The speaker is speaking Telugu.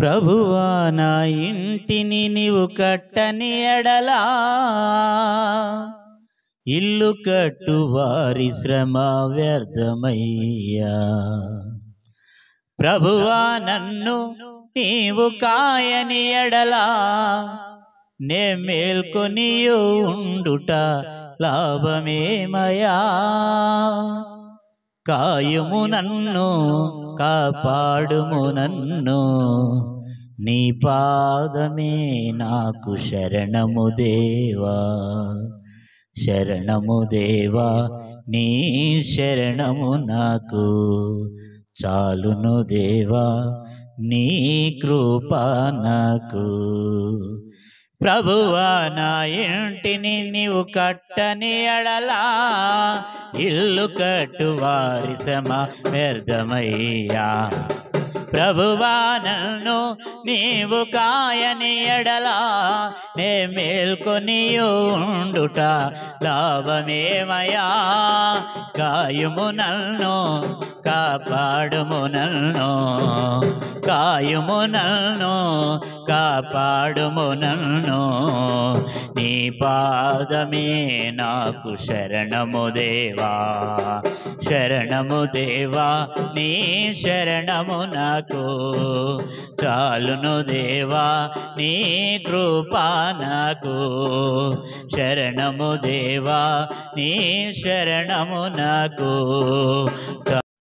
ప్రభువా నా ఇంటిని నీవు కట్టని ఎడలా ఇల్లు కట్టు వారి శ్రమ వ్యర్థమయ్యా. ప్రభువా నన్ను నీవు కాయని ఎడలా నే మేల్కొని ఉండుట లాభమేమయా. కాయుము నన్ను కాపాడుము నన్ను నీ పాదమే నాకు శరణము దేవా. శరణము దేవా నీ శరణము నాకు చాలును దేవా నీ కృప నాకు. ప్రభువా నా ఇంటిని నీవు కట్టని ఎడలా ఇల్లు కట్టు వారి శ్రమ వ్యర్థమయ్యా. ప్రభువా నన్ను నీవు కాయని ఎడలా నే మేల్కొని ఉండుట లాభమేమయా. కాయుము నన్ను కాపాడుము నన్ను కాయుము నన్ను కాపాడుము నన్ను నీ పాదమే నాకు శరణము దేవా. శరణము దేవా నీ శరణము నాకు చాలును దేవా నీ కృప నాకు. శరణము దేవా నీ శరణము నాకు